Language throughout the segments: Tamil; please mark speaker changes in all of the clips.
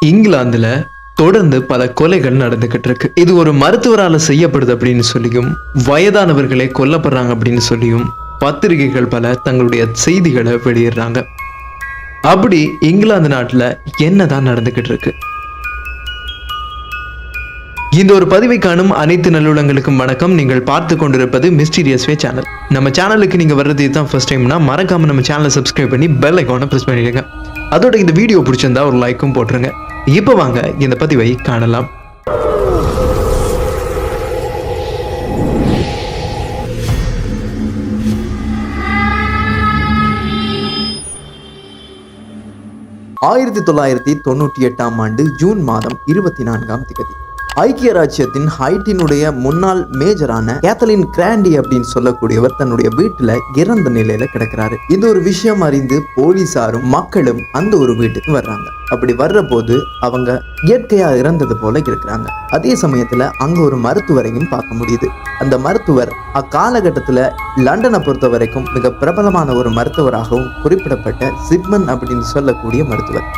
Speaker 1: இங்கிலாந்துல தொடர்ந்து பல கொலைகள் நடந்துகிட்டு இருக்கு. இது ஒரு மருத்துவரால செய்யப்படுது அப்படின்னு சொல்லியும், வயதானவர்களே கொல்லப்படுறாங்க அப்படின்னு சொல்லியும் பத்திரிகைகள் பல தங்களுடைய செய்திகளை வெளியிடுறாங்க. அப்படி இங்கிலாந்து நாட்டுல என்னதான் நடந்துகிட்டு இருக்கு? இந்த ஒரு பதிவை காணும் அனைத்து நல்லுள்ளங்களுக்கும் வணக்கம். நீங்கள் பார்த்து கொண்டிருப்பது மிஸ்டீரியஸ் வே சேனல். நம்ம சேனலுக்கு நீங்க வர்றது இதுதான் ஃபர்ஸ்ட் டைம்னா மறக்காம நம்ம சேனலை சப்ஸ்கிரைப் பண்ணி பெல் ஐகானை பிரஸ் பண்ணிடுங்க. அதோட இந்த வீடியோ பிடிச்சிருந்தா ஒரு லைக்கும் போட்டுருங்க. இப்போ வாங்க இந்த பதிவை காணலாம். ஆயிரத்தி 1998 ஆண்டு ஜூன் மாதம் 24ஆம் தேதி ஐக்கிய ராஜ்யத்தின் ஹைட்டினுடைய முன்னாள் மேஜரான கேத்தலின் கிராண்டி அப்படின்னு சொல்லக்கூடியவர் தன்னுடைய வீட்டுல இறந்த நிலையில கிடக்கிறாரு. இந்த ஒரு விஷயம் அறிந்து போலீசாரும் மக்களும் அந்த ஒரு வீட்டுக்கு வர்றாங்க. அப்படி வர்ற போது அவங்க இயற்கையா இறந்தது போல இருக்கிறாங்க. அதே சமயத்துல அங்க ஒரு மருத்துவரையும் பார்க்க முடியுது. அந்த மருத்துவர் அக்காலகட்டத்துல லண்டனை பொறுத்த வரைக்கும் மிக பிரபலமான ஒரு மருத்துவராகவும் குறிப்பிடப்பட்ட சிக்மன் அப்படின்னு சொல்லக்கூடிய மருத்துவர்.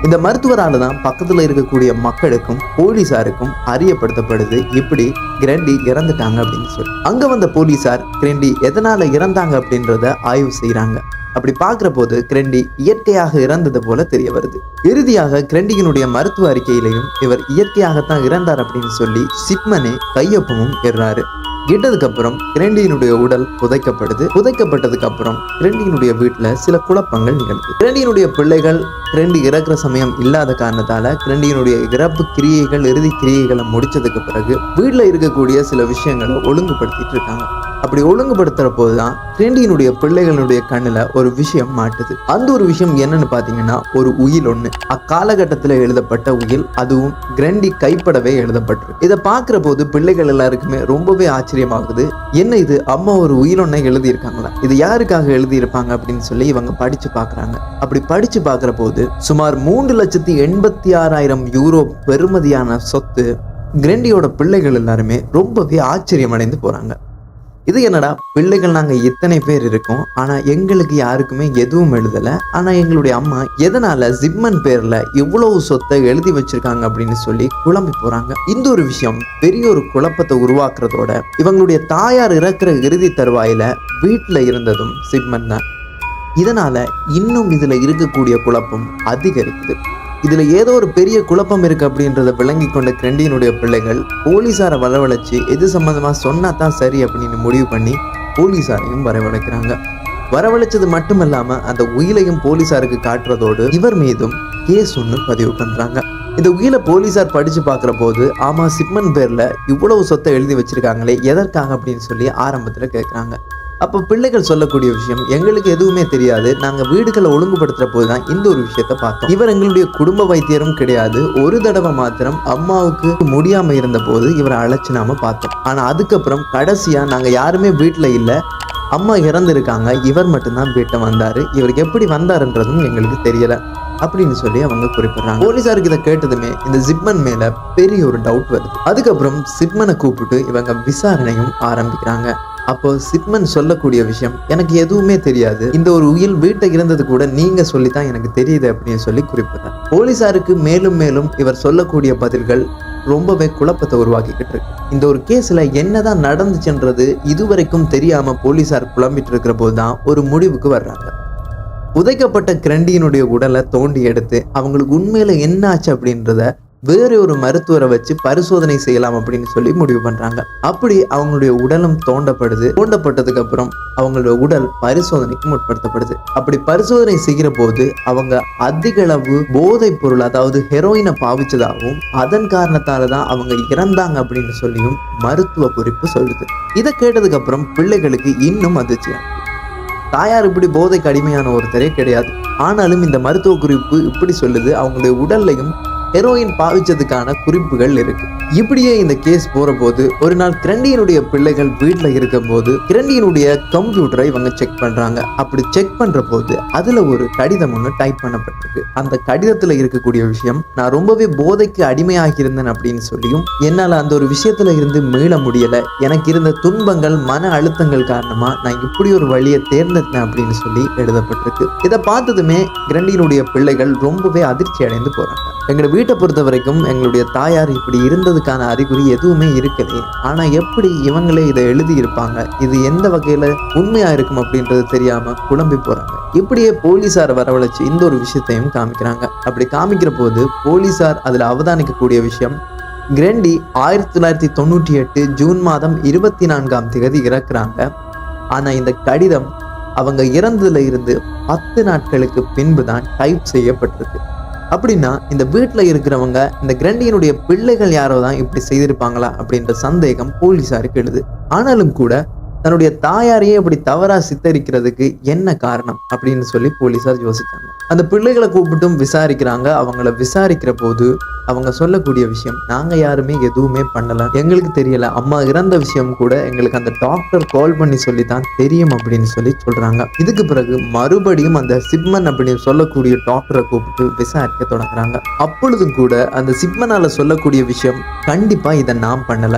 Speaker 1: இந்த மருத்துவரால தான் பக்கத்துல இருக்கக்கூடிய மக்களுக்கும் போலீசாருக்கும் அறியப்படுத்தப்படுது இப்படி கிரண்டி இறந்துட்டாங்க அப்படின்னு சொல்லி. அங்க வந்த போலீசார் கிரண்டி எதனால இறந்தாங்க அப்படின்றத ஆய்வு செய்யறாங்க. அப்படி பார்க்கிற போது கிரண்டி இயற்கையாக இறந்தது போல தெரிய வருது. இறுதியாக கிரண்டியினுடைய மருத்துவ அறிக்கையிலையும் இவர் இயற்கையாகத்தான் இறந்தார் அப்படின்னு சொல்லி சிக்மனே கையொப்பமும் இடுறாரு. இட்டதுக்கு அப்புறம் கிரண்டியினுடைய உடல் புதைக்கப்படுது. புதைக்கப்பட்டதுக்கு அப்புறம் கிரண்டியினுடைய வீட்டுல சில குழப்பங்கள் நிகழ்ந்து, கிரண்டியினுடைய பிள்ளைகள் கிரண்டி இறக்குற சமயம் இல்லாத காரணத்தால கிரண்டியினுடைய இறப்பு கிரியைகள் இறுதி கிரியைகளை முடிச்சதுக்கு பிறகு வீட்டுல இருக்கக்கூடிய சில விஷயங்களை ஒழுங்குபடுத்திட்டு இருக்காங்க. அப்படி ஒழுங்குபடுத்துற போதுதான் கிரண்டியினுடைய பிள்ளைகளுடைய கண்ணுல ஒரு விஷயம் மாட்டுது. அந்த ஒரு விஷயம் என்னன்னு பாத்தீங்கன்னா ஒரு உயில் ஒண்ணு. அக்காலகட்டத்துல எழுதப்பட்ட உயில், அதுவும் கிரண்டி கைப்படவே எழுதப்பட்டிருக்கு. இதை பாக்குற போது பிள்ளைகள் எல்லாருக்குமே ரொம்பவே ஆச்சரியமாகுது. என்ன இது, அம்மா ஒரு உயில் ஒன்னை எழுதி இருக்காங்களா, இது யாருக்காக எழுதி இருப்பாங்க அப்படின்னு சொல்லி இவங்க படிச்சு பாக்குறாங்க. அப்படி படிச்சு பாக்குற போது சுமார் 3,86,000 யூரோ பெறுமதியான சொத்து கிரண்டியோட பிள்ளைகள் எல்லாருமே ரொம்பவே ஆச்சரியம் அடைந்து போறாங்க. இது என்னடா, பிள்ளைகள் நாங்க இத்தனை பேர் இருக்கோம், ஆனா எங்களுக்கு யாருக்குமே எதுவும் எழுதல, ஆனா எங்களுடைய அம்மா எதனால சிக்மன் பேர்ல இவ்வளவு சொத்தை எழுதி வச்சிருக்காங்க அப்படின்னு சொல்லி குழம்பி போறாங்க. இந்த ஒரு விஷயம் பெரிய ஒரு குழப்பத்தை உருவாக்குறதோட இவங்களுடைய தாயார் இறக்குற இறுதி தருவாயில வீட்டுல இருந்ததும் சிக்மன் தான். இதனால இன்னும் இதுல இருக்கக்கூடிய குழப்பம் அதிகரிக்குது. இதுல ஏதோ ஒரு பெரிய குழப்பம் இருக்கு அப்படின்றத விளங்கி கொண்ட கிரண்டியினுடைய பிள்ளைகள் போலீசாரை வரவழைச்சு எது சம்பந்தமா சொன்னா தான் சரி அப்படின்னு முடிவு பண்ணி போலீசாரையும் வரவழைக்கிறாங்க. வரவழைச்சது மட்டும் இல்லாம அந்த உயிலையும் போலீசாருக்கு காட்டுறதோடு இவர் மீதும் கேஸ் ஒன்று பதிவு பண்றாங்க. இந்த உயிலை போலீசார் படிச்சு பாக்குற போது, ஆமா சிக்மன் பேர்ல இவ்வளவு சொத்தை எழுதி வச்சிருக்காங்களே எதற்காக அப்படின்னு சொல்லி ஆரம்பத்துல கேட்கிறாங்க. அப்போ பிள்ளைகள் சொல்லக்கூடிய விஷயம், எங்களுக்கு எதுவுமே தெரியாது, நாங்க வீடுகளை ஒழுங்குபடுத்துற போதுதான் இந்த ஒரு விஷயத்த பார்த்தோம். இவர் எங்களுடைய குடும்ப வைத்தியரும் கிடையாது. ஒரு தடவை மாத்திரம் அம்மாவுக்கு முடியாம இருந்த போது இவரை அழைச்சு நாம பார்த்தோம். ஆனா அதுக்கப்புறம் கடைசியா நாங்க யாருமே வீட்டுல இல்ல, அம்மா இறந்துருக்காங்க, இவர் மட்டும்தான் வீட்டை வந்தாரு, இவருக்கு எப்படி வந்தாருன்றதும் எங்களுக்கு தெரியல அப்படின்னு சொல்லி அவங்க குறிப்பிடுறாங்க. போலீசாருக்கு இதை கேட்டதுமே இந்த சிக்மன் மேல பெரிய ஒரு டவுட் வருது. அதுக்கப்புறம் சிக்மனை கூப்பிட்டு இவங்க விசாரணையும் ஆரம்பிக்கிறாங்க. அப்போ சிக்மன் சொல்லக்கூடிய விஷயம், எனக்கு எதுவுமே தெரியாது, இந்த ஒரு உயில் வீட்டை இருந்தது கூட நீங்க சொல்லித்தான் எனக்கு தெரியுது அப்படின்னு சொல்லி குறிப்பிட்டார். போலீசாருக்கு மேலும் மேலும் இவர் சொல்லக்கூடிய பதில்கள் ரொம்பவே குழப்பத்தை உருவாக்கிக்கிட்டு இருக்கு. இந்த ஒரு கேஸ்ல என்னதான் நடந்துச்சுன்றது இதுவரைக்கும் தெரியாம போலீசார் குழம்பிட்டு இருக்கிற போதுதான் ஒரு முடிவுக்கு வர்றாங்க. புதைக்கப்பட்ட கிரண்டியினுடைய உடலை தோண்டி எடுத்து அவங்களுக்கு உண்மையில என்ன ஆச்சு அப்படின்றத வேற ஒரு மருத்துவரை வச்சு பரிசோதனை செய்யலாம் அப்படின்னு சொல்லி முடிவு பண்றாங்க. அப்படி அவங்களுடைய உடலும் தோண்டப்படுது. தோண்டப்பட்டதுக்கு அப்புறம் அவங்களுடைய உடல் பரிசோதனைக்கு முற்படுத்தப்படுது. அப்படி பரிசோதனை செய்கிற போது அவங்க அதிக அளவு போதைப் பொருள், அதாவது ஹெரோயினை பாவிச்சதாகவும் அதன் காரணத்தாலதான் அவங்க இறந்தாங்க அப்படின்னு சொல்லியும் மருத்துவ குறிப்பு சொல்லுது. இதை கேட்டதுக்கு அப்புறம் பிள்ளைகளுக்கு இன்னும் அதிர்ச்சியா, தாயார் இப்படி போதைக்கு அடிமையான ஒருத்தரே கிடையாது, ஆனாலும் இந்த மருத்துவ குறிப்பு இப்படி சொல்லுது, அவங்களுடைய உடல்லையும் ஹெரோயின் பாவிச்சதுக்கான குறிப்புகள் இருக்கு. இப்படியே இந்த கேஸ் போற போது ஒரு நாள் கிரண்டியினுடைய பிள்ளைகள் வீட்டுல இருக்கும் போது கிரண்டியினுடைய கம்ப்யூட்டரை இவங்க செக் பண்றாங்க. அப்படி செக் பண்ற போது அதுல ஒரு கடிதம் ஒண்ணு டைப் பண்ணப்பட்டிருக்கு. அந்த கடிதத்துல இருக்கக்கூடிய விஷயம், நான் ரொம்பவே போதைக்கு அடிமையாகி இருந்தேன் அப்படின்னு சொல்லியும் என்னால அந்த ஒரு விஷயத்துல இருந்து மீள முடியல, எனக்கு இருந்த துன்பங்கள் மன அழுத்தங்கள் காரணமா நான் இப்படி ஒரு வழியை தேர்ந்தெடுத்தேன் அப்படின்னு சொல்லி எழுதப்பட்டிருக்கு. இதை பார்த்ததுமே கிரண்டியினுடைய பிள்ளைகள் ரொம்பவே அதிர்ச்சி அடைந்து போறாங்க. எங்களோட வீட்டை பொறுத்த வரைக்கும் எங்களுடைய தாயார் இப்படி இருந்ததுக்கான அறிகுறி எதுவுமே இருக்கலையே, ஆனா எப்படி இவங்களே இதை எழுதி இருப்பாங்க, இது எந்த வகையில உண்மையா இருக்கும் அப்படின்றது தெரியாம குழம்பி போறாங்க. இப்படியே போலீசார் வரவழைச்சு இந்த ஒரு விஷயத்தையும் காமிக்கிறாங்க. அப்படி காமிக்கிற போது போலீசார் அதுல அவதானிக்கக்கூடிய விஷயம், கிரண்டி 1998 ஜூன் மாதம் 24ஆம் தேதி இறக்குறாங்க. ஆனா இந்த கடிதம் அவங்க இறந்ததுல இருந்து 10 நாட்களுக்கு பின்புதான் டைப் செய்யப்பட்டிருக்கு. அப்படின்னா இந்த வீட்டுல இருக்கிறவங்க இந்த கிரண்டியினுடைய பிள்ளைகள் யாரோ தான் இப்படி செய்திருப்பாங்களா அப்படின்ற சந்தேகம் போலீசாருக்கு எழுது. ஆனாலும் கூட தன்னுடைய தாயாரையே இப்படி தவறா சித்தரிக்கிறதுக்கு என்ன காரணம் அப்படின்னு சொல்லி போலீசார் யோசிச்சாங்க. அந்த பிள்ளைகளை கூப்பிட்டும் விசாரிக்கிறாங்க. அவங்கள விசாரிக்கிற போது அவங்க சொல்லக்கூடிய விஷயம், நாங்க யாருமே எதுவுமே பண்ணல, எங்களுக்கு தெரியல, அம்மா இறந்த விஷயம் கூட எங்களுக்கு அந்த டாக்டர் கால் பண்ணி சொல்லித்தான் தெரியும் அப்படின்னு சொல்லி சொல்றாங்க. இதுக்கு பிறகு மறுபடியும் அந்த சிப்மன் அப்படின்னு சொல்லக்கூடிய டாக்டரை கூப்பிட்டு விசாரிக்க தொடங்குறாங்க. அப்பொழுதும் கூட அந்த சிப்மனால சொல்லக்கூடிய விஷயம், கண்டிப்பா இதை நான் பண்ணல,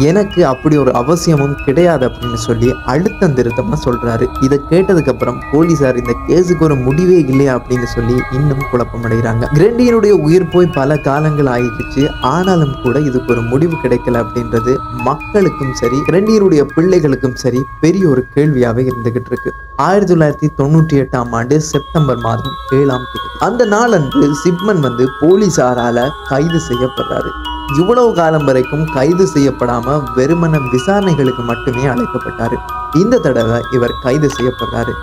Speaker 1: எனக்கு அப்படி ஒரு அவசியமும் கிடையாது அப்படின்னு சொல்லி அழுத்தம் திருத்தமா சொல்றாரு. இதை கேட்டதுக்கு அப்புறம் போலீசார் இந்த கேஸுக்கு ஒரு முடிவே இல்லையா அப்படின்னு சொல்லி இன்னும் குழப்பமடைகிறாங்க. கிரண்டியினுடைய உயிர் போய் பல காலங்கள் ஆயிடுச்சு, ஆனாலும் கூட இதுக்கு ஒரு முடிவு கிடைக்கல அப்படின்றது மக்களுக்கும் சரி கிரண்டியினுடைய பிள்ளைகளுக்கும் சரி பெரிய ஒரு கேள்வியாவே இருந்துகிட்டு இருக்கு. 1998ஆம் ஆண்டு செப்டம்பர் மாதம் 7ஆம் தேதி அந்த நாளன்று சிப்மன் போலீசாரால கைது செய்யப்படுறாரு. இவ்வளவு காலம் வரைக்கும் கைது செய்யப்படாம வெறுமன விசாரணைகளுக்கு மட்டுமே அழைக்கப்பட்டாரு. இந்த தடவை இவர் கைது செய்யப்படுறாரு.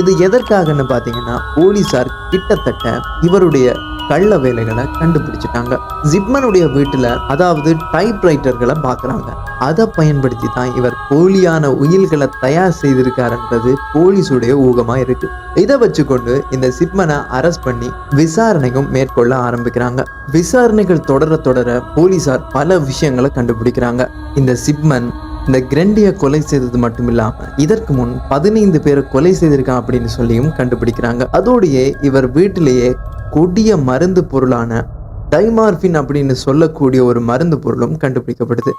Speaker 1: இது எதற்காகன்னு பாத்தீங்கன்னா, போலீசார் கிட்டத்தட்ட இவருடைய கள்ள வேலைகளை கண்டுபிடிச்சிட்டாங்க. சிப்மனுடைய வீட்டுல அதாவது டைப்ரைட்டர்களை பாக்குறாங்க. அதை பயன்படுத்தி தான் இவர் போலியான உயில்களை தயார் செய்திருக்காருன்றது போலீஸுடைய ஊகமா இருக்கு. இதை வச்சுக்கொண்டு இந்த சிப்மனை அரெஸ்ட் பண்ணி விசாரணையும் மேற்கொள்ள ஆரம்பிக்கிறாங்க. விசாரணைகள் தொடர போலீசார் பல விஷயங்களை கண்டுபிடிக்கிறாங்க. இந்த சிப்மன் இந்த கிரண்டியை கொலை செய்தது மட்டும் இல்லாம இதற்கு முன் 15 பேரை கொலை செய்திருக்கான் அப்படின்னு சொல்லியும் கண்டுபிடிக்கிறாங்க. அதோடையே இவர் வீட்டிலேயே கொடிய மருந்து பொருளான டைமார்பின் அப்படின்னு சொல்லக்கூடிய ஒரு மருந்து பொருளும் கண்டுபிடிக்கப்படுது.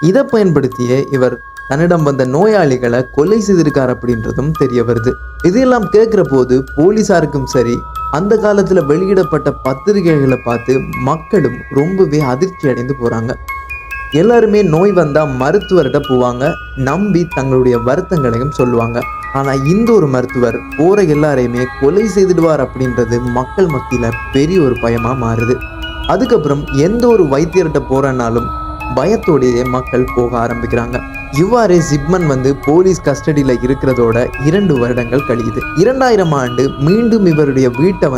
Speaker 1: இதை பயன்படுத்தியே இவர் தன்னிடம் வந்த நோயாளிகளை கொலை செய்திருக்கார் அப்படின்றதும் தெரிய வருது. இதெல்லாம் கேட்கிற போது போலீசாருக்கும் சரி அந்த காலத்துல வெளியிடப்பட்ட பத்திரிகைகளை பார்த்து மக்களும் ரொம்பவே அதிர்ச்சி அடைந்து போறாங்க. எல்லாருமே நோய் வந்தா மருத்துவர்கிட்ட போவாங்க, நம்பி தங்களுடைய வருத்தங்களையும் சொல்லுவாங்க. ஆனா இந்த ஒரு மருத்துவர் போற எல்லாரையுமே கொலை செய்திடுவார் அப்படின்றது மக்கள் மத்தியில பெரிய ஒரு பயமா மாறுது. அதுக்கப்புறம் எந்த ஒரு வைத்தியர்கிட்ட போறனாலும் பயத்தோடையே மக்கள் போக ஆரம்பிக்கிறாங்க. இவ்வாறு சிப்மன் போலீஸ் கஸ்டடியில இருக்கிறதோட 2 வருடங்கள் கழியுது. 2000 ஆண்டு மீண்டும் இவருடைய வீட்டை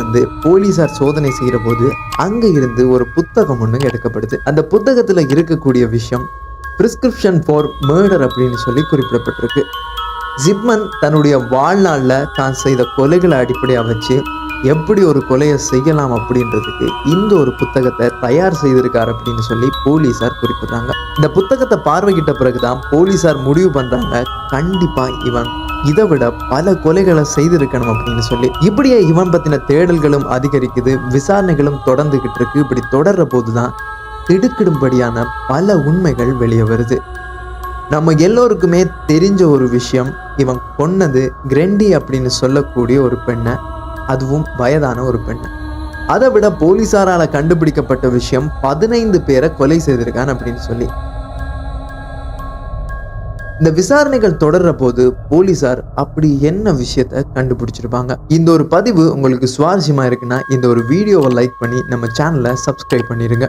Speaker 1: போலீசார் சோதனை செய்யற போது அங்க இருந்து ஒரு புத்தகம் ஒண்ணு எடுக்கப்படுது. அந்த புத்தகத்துல இருக்கக்கூடிய விஷயம் பிரிஸ்கிரிப்ஷன் ஃபார் மர்டர் அப்படின்னு சொல்லி குறிப்பிடப்பட்டிருக்கு. சிப்மன் தன்னுடைய வாழ்நாள்ல தான் செய்த கொலைகளை அடிப்படையாக வச்சு எப்படி ஒரு கொலையை செய்யலாம் அப்படின்றதுக்கு இந்த ஒரு புத்தகத்தை தயார் செய்திருக்கார் அப்படின்னு சொல்லி போலீசார் குறிப்பிடுறாங்க. இந்த புத்தகத்தை பார்வையிட்ட பிறகுதான் போலீசார் முடிவு பண்றாங்க, கண்டிப்பா இவன் இதை விட பல கொலைகளை செய்திருக்கணும் அப்படின்னு சொல்லி. இப்படியே இவன் பத்தின தேடல்களும் அதிகரிக்குது, விசாரணைகளும் தொடர்ந்துகிட்டு இருக்கு. இப்படி தொடர்ற போதுதான் திடுக்கிடும்படியான பல உண்மைகள் வெளியே வருது. நம்ம எல்லோருக்குமே தெரிஞ்ச ஒரு விஷயம், இவன் கொன்னது கிரண்டி அப்படின்னு சொல்லக்கூடிய ஒரு பெண்ணை, அதுவும் வயதான ஒரு பெண்ணை. அதை விட போலீசாரால கண்டுபிடிக்கப்பட்ட விஷயம் 15 பேரை கொலை செய்திருக்கான் அப்படின்னு சொல்லி. இந்த விசாரணைகள் தொடர்ற போது போலீசார் அப்படி என்ன விஷயத்த கண்டுபிடிச்சிருப்பாங்க. இந்த ஒரு பதிவு உங்களுக்கு சுவாரஸ்யமா இருக்குன்னா இந்த ஒரு வீடியோவை லைக் பண்ணி நம்ம சேனலை சப்ஸ்கிரைப் பண்ணிருங்க.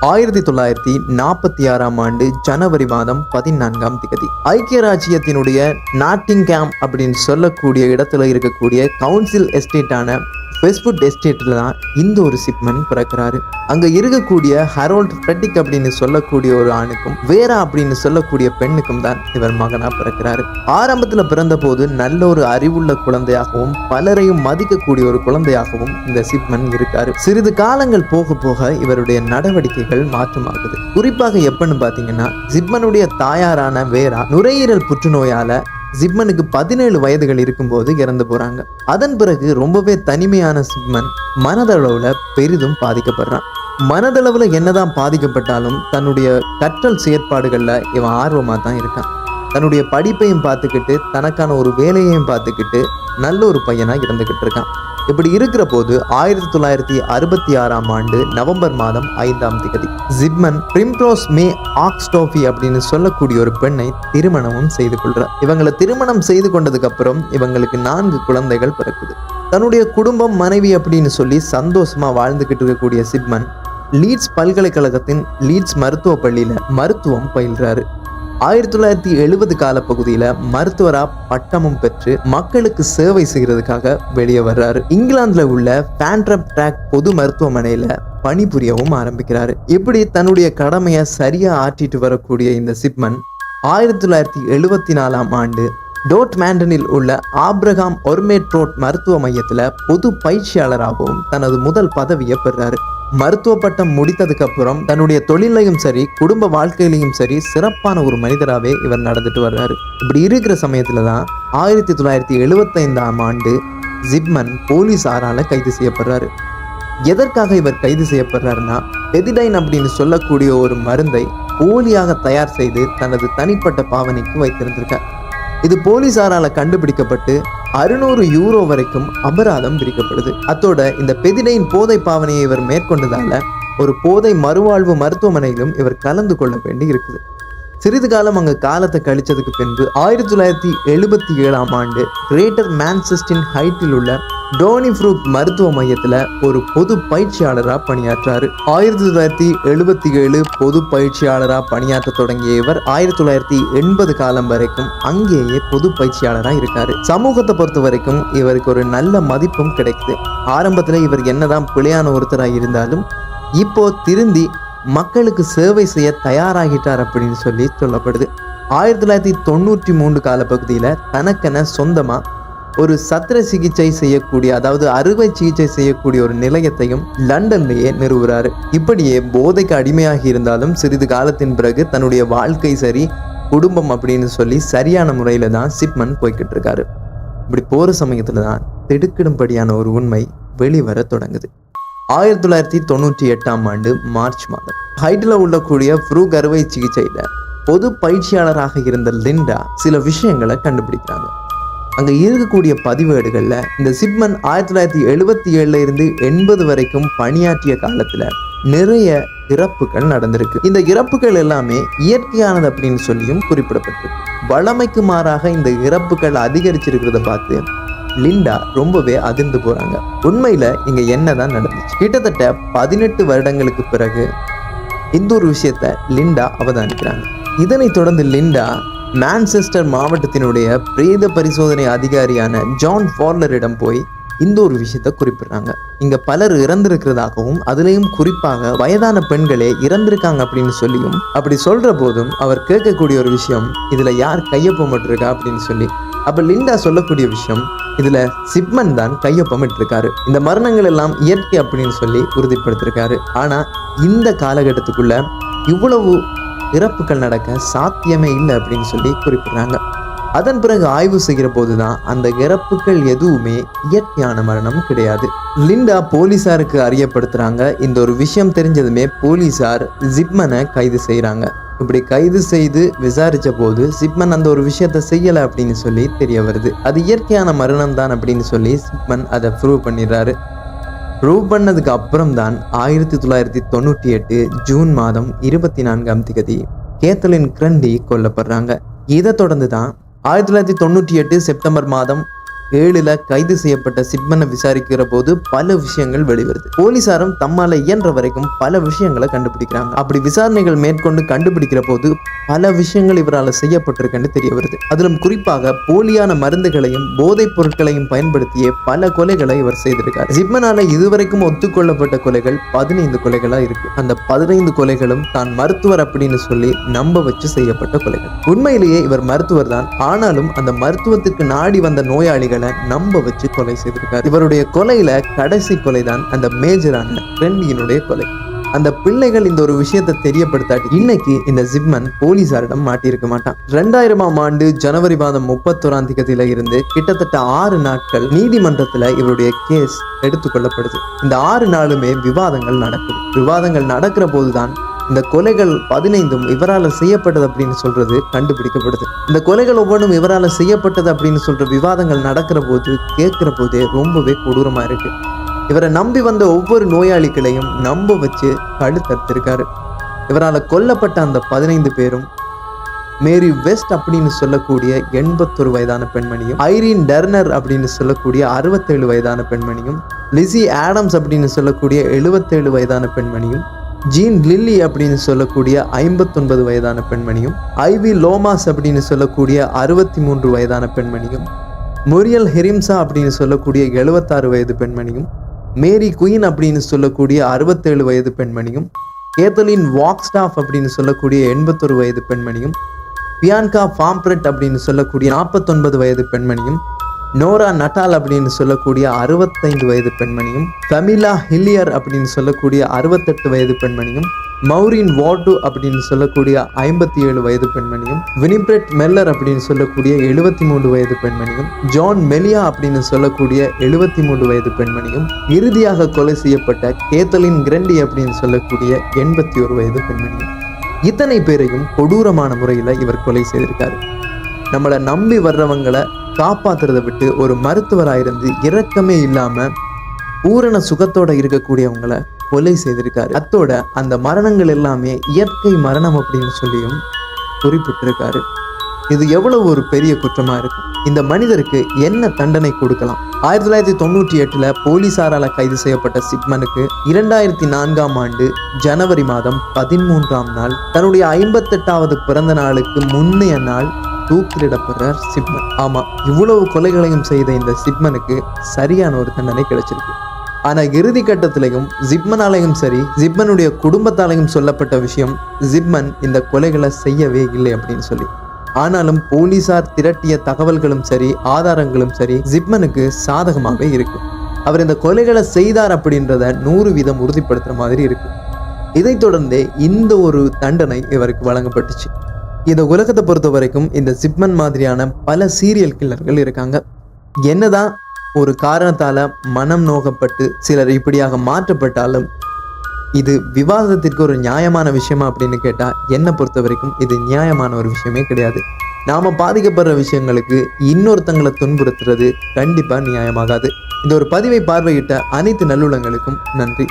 Speaker 1: 1946ஆம் ஆண்டு ஜனவரி மாதம் 14ஆம் தேதி ஐக்கிய ராச்சியத்தினுடைய நாட்டிங்ஹாம் அப்படின்னு சொல்லக்கூடிய இடத்துல இருக்கக்கூடிய கவுன்சில் எஸ்டேட்டான வெஸ்ட்வுட் எஸ்டேட்ல தான் இந்த ஒரு சிப்மன் பிறக்கிறாரு. அங்க இருக்கக்கூடிய ஹரோல்ட் ஃப்ரெட்டிக் அப்படின்னு சொல்லக்கூடிய ஒரு ஆணுக்கும் வேரா அப்படின்னு சொல்லக்கூடிய பெண்ணுக்கும் தான் இவர் மகனா பிறக்கிறாரு. ஆரம்பத்துல பிறந்த போது நல்ல ஒரு அறிவுள்ள குழந்தையாகவும் பலரையும் மதிக்கக்கூடிய ஒரு குழந்தையாகவும் இந்த சிப்மன் இருக்காரு. சிறிது காலங்கள் போக போக இவருடைய நடவடிக்கைகள் மாற்றமாகுது. குறிப்பாக எப்பன்னு பாத்தீங்கன்னா, சிப்மனுடைய தாயாரான வேரா நுரையீரல் புற்றுநோயால சிப்மனுக்கு 17 வயதுகள் இருக்கும்போது இறந்து போறாங்க. அதன் பிறகு ரொம்பவே தனிமையான சிப்மன் மனதளவுல பெரிதும் பாதிக்கப்படுறான். மனதளவுல என்னதான் பாதிக்கப்பட்டாலும் தன்னுடைய கற்றல் செயற்பாடுகள்ல இவன் ஆர்வமா தான் இருக்கான். தன்னுடைய படிப்பையும் பார்த்துக்கிட்டு தனக்கான ஒரு வேலையையும் பார்த்துக்கிட்டு நல்ல ஒரு பையனா இருந்துகிட்டு இருக்கான். இப்படி இருக்கிற போது 1966ஆம் ஆண்டு நவம்பர் மாதம் 5ஆம் தேதி ஜிப்மன் பிரிம்ரோஸ் மே ஆக்ஸ்டோஃபி அப்படின்னு சொல்லக்கூடிய ஒரு பெண்ணை திருமணமும் செய்து கொள்றார். இவங்களை திருமணம் செய்து கொண்டதுக்கு அப்புறம் இவங்களுக்கு 4 குழந்தைகள் பிறக்குது. தன்னுடைய குடும்பம், மனைவி அப்படின்னு சொல்லி சந்தோஷமா வாழ்ந்துகிட்டு இருக்கக்கூடிய ஜிப்மன் லீட்ஸ் பல்கலைக்கழகத்தின் லீட்ஸ் மருத்துவ பள்ளியில மருத்துவம் பயில்றாரு. 1970 காலப்பகுதியில மருத்துவரா பட்டமும் பெற்று மக்களுக்கு சேவை செய்யறதுக்காக வெளியே வர்றாரு. இங்கிலாந்துல உள்ள ஃபேண்ட்ரப் ட்ராக் பொது மருத்துவமனையில பணிபுரியவும் ஆரம்பிக்கிறாரு. இப்படி தன்னுடைய கடமையை சரியா ஆற்றிட்டு வரக்கூடிய இந்த ஜிப்மன் 1974ஆம் ஆண்டு டோட் மேண்டனில் உள்ள ஆப்ரஹாம் ஒர்மேட்ரோட் மருத்துவ மையத்துல பொது பயிற்சியாளராகவும் தனது முதல் பதவியை பெறாரு. மருத்துவ பட்டம் முடித்ததுக்கு அப்புறம் தன்னுடைய தொழிலையும் சரி, குடும்ப வாழ்க்கையிலையும் சரி, சிறப்பான ஒரு மனிதராகவே இவர் நடந்துட்டு வர்றாரு. இப்படி இருக்கிற சமயத்துல தான் 1975ஆம் ஆண்டு ஜிப்மன் போலீசாரால கைது செய்யப்படுறாரு. எதற்காக இவர் கைது செய்யப்படுறாருன்னா, பெதிடைன் அப்படின்னு சொல்லக்கூடிய ஒரு மருந்தை போலியாக தயார் செய்து தனது தனிப்பட்ட பாவனைக்கு வைத்திருந்திருக்கார். இது போலீசாரால கண்டுபிடிக்கப்பட்டு 600 யூரோ வரைக்கும் அபராதம் விதிக்கப்படுது. அத்தோட இந்த பெதிடைன் போதை பாவனையை இவர் மேற்கொண்டதால ஒரு போதை மறுவாழ்வு மருத்துவமனையிலும் இவர் கலந்து கொள்ள வேண்டி இருக்குது. சிறிது காலம் அங்க காலத்தை கழிச்சதுக்கு பின்பு 1977ஆம் ஆண்டு கிரேட்டர் மான்செஸ்டரின் ஹைட்டில் உள்ள டோனி ஃப்ரூக் மருத்துவ மையத்துல ஒரு பொது பயிற்சியாளராக பணியாற்றாரு. 1977 பொது பயிற்சியாளராக பணியாற்ற தொடங்கிய இவர் 1980 காலம் வரைக்கும் அங்கேயே பொது பயிற்சியாளராக இருக்காரு. சமூகத்தை பொறுத்த வரைக்கும் இவருக்கு ஒரு நல்ல மதிப்பும் கிடைக்குது. ஆரம்பத்துல இவர் என்னதான் பிழையான ஒருத்தராக இருந்தாலும் இப்போ திருந்தி மக்களுக்கு சேவை செய்ய தயாராகிட்டார் அப்படின்னு சொல்லி சொல்லப்படுது. 1993 காலப்பகுதியில தனக்கென சொந்தமா ஒரு சத்திர சிகிச்சை செய்யக்கூடிய, அதாவது அறுவை சிகிச்சை செய்யக்கூடிய ஒரு நிலையத்தையும் லண்டன்லேயே நிறுவுறாரு. இப்படியே போதைக்கு அடிமையாகி இருந்தாலும் சிறிது காலத்தின் பிறகு தன்னுடைய வாழ்க்கை சரி, குடும்பம் அப்படின்னு சொல்லி சரியான முறையில தான் ஜிப்மன் போய்கிட்டு இருக்காரு. இப்படி போற சமயத்துல தான் திடுக்கிடும்படியான ஒரு உண்மை வெளிவர தொடங்குது. 1998ஆம் ஆண்டு மார்ச் மாதம் ஹைட்டில் உள்ளக்கூடிய ஃப்ரூக் அறுவை சிகிச்சையில பொது பயிற்சியாளராக இருந்த லிண்டா சில விஷயங்களை கண்டுபிடிக்கிறாங்க. அங்க இருக்கக்கூடிய பதிவேடுகள்ல இந்த ஜிப்மன் 1977 இருந்து 80 வரைக்கும் பணியாற்றிய காலத்துல நிறைய இறப்புகள் நடந்திருக்கு. இந்த இறப்புகள் எல்லாமே இயற்கையானது அப்படின்னு சொல்லியும் குறிப்பிடப்பட்டிருக்கு. வழமைக்கு மாறாக இந்த இறப்புகள் அதிகரிச்சிருக்கிறத பார்த்து லிண்டா ரொம்பவே அதிர்ந்து போறாங்க. உண்மையில இங்க என்னதான் நடந்துச்சு? கிட்டத்தட்ட 18 வருடங்களுக்கு பிறகு இந்த ஒரு விஷயத்த லிண்டா அவதானிக்கிறாங்க. இதனைத் தொடர்ந்து லிண்டா மான்செஸ்டர் மாவட்டத்தினுடைய பிரேத பரிசோதனை அதிகாரியான ஜான் ஃபார்லரிடம் போய் இந்த ஒரு விஷயத்த குறிப்பிடுறாங்க. இங்க பலர் இறந்திருக்கிறதாகவும் அதுலேயும் குறிப்பாக வயதான பெண்களே இறந்திருக்காங்க அப்படின்னு சொல்லியும், அப்படி சொல்ற போதும் அவர் கேட்கக்கூடிய ஒரு விஷயம், இதுல யார் கையொப்பமிட்டிருக்கா அப்படின்னு சொல்லி. அப்ப லிண்டா சொல்லக்கூடிய விஷயம், இதுல ஜிப்மன் தான் கையொப்பமிட்டிருக்காரு. இந்த மரணங்கள் எல்லாம் இயற்கை அப்படின்னு சொல்லி உறுதிப்படுத்திருக்காரு. ஆனா இந்த காலகட்டத்துக்குள்ள இவ்வளவு இறப்புகள் நடக்க சாத்தியமே இல்லை அப்படின்னு சொல்லி குறிப்பிடுறாங்க. அதன் பிறகு ஆய்வு செய்கிற போதுதான் அந்த இறப்புகள் எதுவுமே இயற்கையான மரணம் கிடையாது. லிண்டா போலீசாருக்கு அறியப்படுத்துறாங்க. இந்த ஒரு விஷயம் தெரிஞ்சதுமே போலீசார் ஜிப்மனை கைது செய்யறாங்க. இப்படி கைது செய்து விசாரிச்ச போது ஜிப்மன் அந்த ஒரு விஷயத்த செய்யலை அப்படின்னு சொல்லி தெரிய வருது. அது இயற்கையான மரணம் தான் அப்படின்னு சொல்லி ஜிப்மன் அதை ப்ரூவ் பண்ணிடுறாரு. ப்ரூவ் பண்ணதுக்கு அப்புறம் தான் 1998 ஜூன் மாதம் 24ஆம் தேதி கேத்தலின் கிரண்டி கொல்லப்படுறாங்க. இதை தொடர்ந்து தான் 1998 செப்டம்பர் மாதம் 7 கைது செய்யப்பட்ட ஜிப்மனை விசாரிக்கிற போது பல விஷயங்கள் வெளிவருது. போலீசாரும் தம்மால இயன்ற வரைக்கும் பல விஷயங்களை கண்டுபிடிக்கிறாங்க. அப்படி விசாரணைகள் மேற்கொண்டு கண்டுபிடிக்கிற போது பல விஷயங்கள் இவரால் செய்யப்பட்டிருக்குன்னு தெரிய வருது. அதிலும் குறிப்பாக போலியான மருந்துகளையும் போதைப் பொருட்களையும் பயன்படுத்திய பல கொலைகளை இவர் செய்திருக்கார். ஜிப்மனால இதுவரைக்கும் ஒத்துக்கொள்ளப்பட்ட கொலைகள் 15 கொலைகளா இருக்கு. அந்த 15 கொலைகளும் தான் மருத்துவர் அப்படின்னு சொல்லி நம்ப வச்சு செய்யப்பட்ட கொலைகள். உண்மையிலேயே இவர் மருத்துவர் தான். ஆனாலும் அந்த மருத்துவத்திற்கு நாடி வந்த நோயாளிகள் நம்ப வச்சு கொலை செய்திருக்கார். இவருடைய கொலையில கடைசி கொலைதான் அந்த மேஜரான கிரண்டியினுடைய கொலை. அந்த பிள்ளைகள் இந்த ஒரு விஷயத்தை தெரியப்படுத்தாட்டி இன்னைக்கு இந்த ஜிப்மன் போலீசாரிடம் மாட்டியிருக்க மாட்டான். 2000ஆம் ஆண்டு ஜனவரி மாதம் 31ஆம் தேதியில இருந்து கிட்டத்தட்ட 6 நாட்கள் நீதிமன்றத்துல இவருடைய கேஸ் எடுத்துக்கொள்ளப்படுது. இந்த 6 நாளுமே விவாதங்கள் நடக்குது. விவாதங்கள் நடக்கிற போதுதான் இந்த கொலைகள் 15 இவரால் செய்யப்பட்டது அப்படின்னு சொல்றது கண்டுபிடிக்கப்படுது. இந்த கொலைகள் ஒவ்வொன்றும் இவரால் செய்யப்பட்டது அப்படின்னு சொல்ற விவாதங்கள் நடக்கிற போது கேட்கிற போதே ரொம்பவே கொடூரமா இருக்கு. இவரை நம்பி வந்த ஒவ்வொரு நோயாளிகளையும் நம்ப வச்சு கழுத்தறுத்திருக்காரு. இவரால் கொல்லப்பட்ட அந்த 15 பேரும் மேரி வெஸ்ட் அப்படின்னு சொல்லக்கூடிய 81 வயதான பெண்மணியும், ஐரீன் டர்னர் அப்படின்னு சொல்லக்கூடிய 67 வயதான பெண்மணியும், லிசி ஆடம்ஸ் அப்படின்னு சொல்லக்கூடிய 77 வயதான பெண்மணியும், ஜீன் லில்லி அப்படின்னு சொல்லக்கூடிய 59 வயதான பெண்மணியும், ஐவி லோமாஸ் அப்படின்னு சொல்லக்கூடிய 63 வயதான பெண்மணியும், மொரியல் ஹெரிம்சா அப்படின்னு சொல்லக்கூடிய 76 வயது பெண்மணியும், மேரி குயின் அப்படின்னு சொல்லக்கூடிய 67 வயது பெண்மணியும், கேத்தலின் வாக்ஸ்டாஃப் அப்படின்னு சொல்லக்கூடிய 81 வயது பெண்மணியும், பியான்கா ஃபாம்ப்ரெட் அப்படின்னு சொல்லக்கூடிய 49 வயது பெண்மணியும், நோரா நட்டால் அப்படின்னு சொல்லக்கூடிய 65 வயது பெண்மணியும், ஃபெமிலா ஹில்லியர் அப்படின்னு சொல்லக்கூடிய 68 வயது பெண்மணியும், மௌரின் வார்டு அப்படின்னு சொல்லக்கூடிய 57 வயது பெண்மணியும், வினிப்ரெட் மெல்லர் அப்படின்னு சொல்லக்கூடிய 73 வயது பெண்மணியும், ஜான் மெலியா அப்படின்னு சொல்லக்கூடிய 73 வயது பெண்மணியும், இறுதியாக கொலை செய்யப்பட்ட கேத்தலின் கிரண்டி அப்படின்னு சொல்லக்கூடிய 81 வயது பெண்மணியும். இத்தனை பேரையும் கொடூரமான முறையில் இவர் கொலை செய்திருக்காரு. நம்மளை நம்பி வர்றவங்களை காப்பாத்துறதை விட்டு ஒரு மருத்துவராயிருந்து இரக்கமே இல்லாம பூரண சுகத்தோட இருக்கக்கூடியவங்களை கொலை செய்திருக்காரு. அத்தோட அந்த மரணங்கள் எல்லாமே இயற்கை மரணம் அப்படின்னு சொல்லியும் குறிப்பிட்டிருக்காரு. இது எவ்வளவு ஒரு பெரிய குற்றமா இருக்கு. இந்த மனிதருக்கு என்ன தண்டனை கொடுக்கலாம்? 1998 போலீசாரால கைது செய்யப்பட்ட சிப்மனுக்கு 2004 ஆண்டு ஜனவரி மாதம் 13ஆம் நாள் தன்னுடைய 58வது பிறந்த நாளுக்கு முன்னைய நாள் தூக்கிலிடப்படுறார் சிப்மன். ஆமா, இவ்வளவு கொலைகளையும் செய்த இந்த சிப்மனுக்கு சரியான ஒரு தண்டனை கிடைச்சிருக்கு. ஆனா இறுதி கட்டத்திலையும் ஜிப்மனாலையும் சரி ஜிப்மனுடைய குடும்பத்தாலையும் சொல்லப்பட்ட விஷயம், ஜிப்மன் இந்த கொலைகளை செய்யவே இல்லை அப்படின்னு சொல்லி. ஆனாலும் போலீசார் திரட்டிய தகவல்களும் சரி ஆதாரங்களும் சரி ஜிப்மனுக்கு சாதகமாகவே இருக்கு. அவர் இந்த கொலைகளை செய்தார் அப்படின்றத 100% உறுதிப்படுத்துற மாதிரி இருக்கு. இதைத் தொடர்ந்தே இந்த ஒரு தண்டனை இவருக்கு வழங்கப்பட்டுச்சு. இந்த உலகத்தை பொறுத்த வரைக்கும் இந்த ஜிப்மன் மாதிரியான பல சீரியல் கில்லர்கள் இருக்காங்க. என்னதான் ஒரு காரணத்தால மனம் நோகப்பட்டு சிலர் இப்படியாக மாற்றப்பட்டாலும் இது விவாதத்திற்கு ஒரு நியாயமான விஷயமா அப்படின்னு கேட்டா என்னை பொறுத்த வரைக்கும் இது நியாயமான ஒரு விஷயமே கிடையாது. நாம பாதிக்கப்படுற விஷயங்களுக்கு இன்னொருத்தங்களை துன்புறுத்துறது கண்டிப்பா நியாயமாகாது. இந்த ஒரு பதிவை பார்வையிட்ட அனைத்து நல்லுள்ளங்களுக்கும் நன்றி.